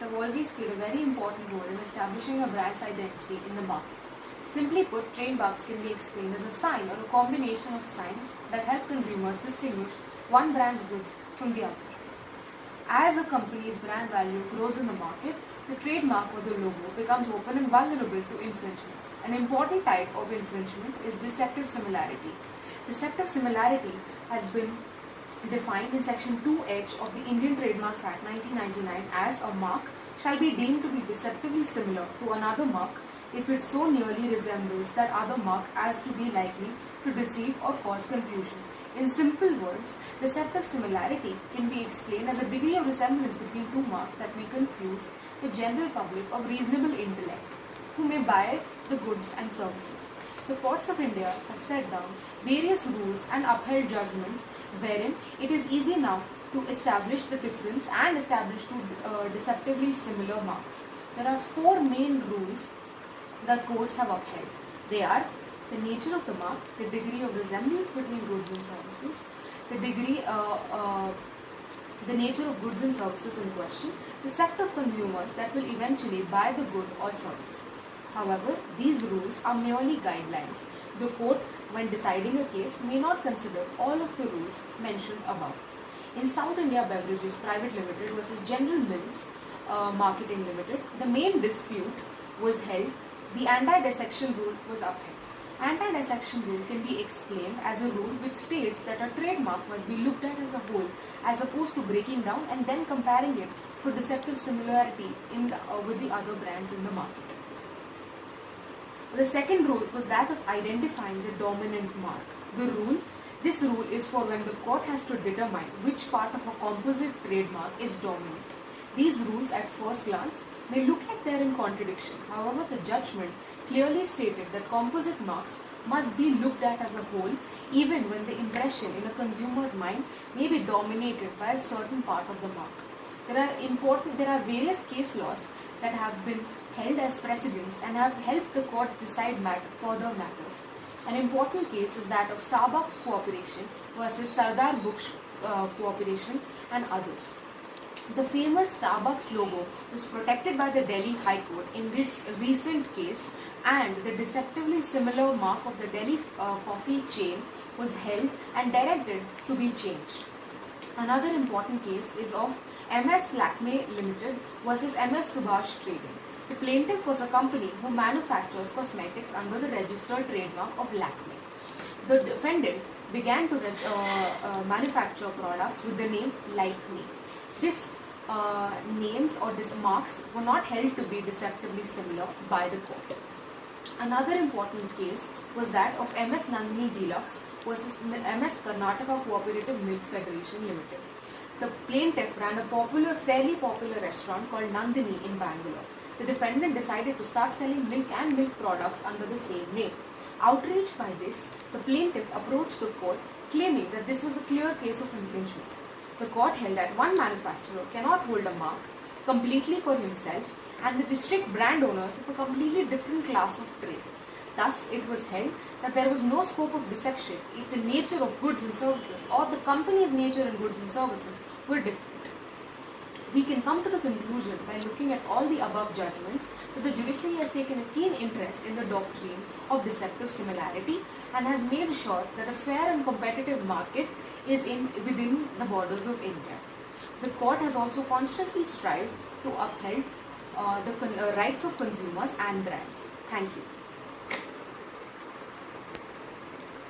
have always played a very important role in establishing a brand's identity in the market. Simply put, trademarks can be explained as a sign or a combination of signs that help consumers distinguish one brand's goods from the other. As a company's brand value grows in the market, the trademark or the logo becomes open and vulnerable to infringement. An important type of infringement is deceptive similarity. Deceptive similarity has been defined in Section 2H of the Indian Trademarks Act 1999 as a mark shall be deemed to be deceptively similar to another mark if it so nearly resembles that other mark as to be likely to deceive or cause confusion. In simple words, deceptive similarity can be explained as a degree of resemblance between two marks that may confuse the general public of reasonable intellect who may buy the goods and services. The courts of India have set down various rules and upheld judgments wherein it is easy now to establish the difference and establish two deceptively similar marks. There are four main rules that courts have upheld. They are the nature of the mark, the degree of resemblance between goods and services, the nature of goods and services in question, the set of consumers that will eventually buy the good or service. However, these rules are merely guidelines. The court, when deciding a case, may not consider all of the rules mentioned above. In South India Beverages Private Limited versus General Mills Marketing Limited, the main dispute was held. The anti-dissection rule was upheld. Anti-dissection rule can be explained as a rule which states that a trademark must be looked at as a whole as opposed to breaking down and then comparing it for deceptive similarity with the other brands in the market. The second rule was that of identifying the dominant mark. This rule is for when the court has to determine which part of a composite trademark is dominant. These rules at first glance may look like they are in contradiction. However, the judgment clearly stated that composite marks must be looked at as a whole even when the impression in a consumer's mind may be dominated by a certain part of the mark. There are various case laws that have been held as precedents and have helped the courts decide further matters. An important case is that of Starbucks Corporation versus Sardar Books Corporation and others. The famous Starbucks logo was protected by the Delhi High Court in this recent case, and the deceptively similar mark of the Delhi coffee chain was held and directed to be changed. Another important case is of MS Lakme Limited versus MS Subhash Trading. The plaintiff was a company who manufactures cosmetics under the registered trademark of Lakme. The defendant began to manufacture products with the name Like Me. These names or these marks were not held to be deceptively similar by the court. Another important case was that of MS Nandini Deluxe versus MS Karnataka Cooperative Milk Federation Limited. The plaintiff ran a fairly popular restaurant called Nandini in Bangalore. The defendant decided to start selling milk and milk products under the same name. Outraged by this, the plaintiff approached the court claiming that this was a clear case of infringement. The court held that one manufacturer cannot hold a mark completely for himself and the restrict brand owners of a completely different class of trade. Thus, it was held that there was no scope of deception if the nature of goods and services or the company's nature in goods and services were different. We can come to the conclusion by looking at all the above judgments that the judiciary has taken a keen interest in the doctrine of deceptive similarity and has made sure that a fair and competitive market is within the borders of India. The court has also constantly strived to uphold the rights of consumers and brands. Thank you.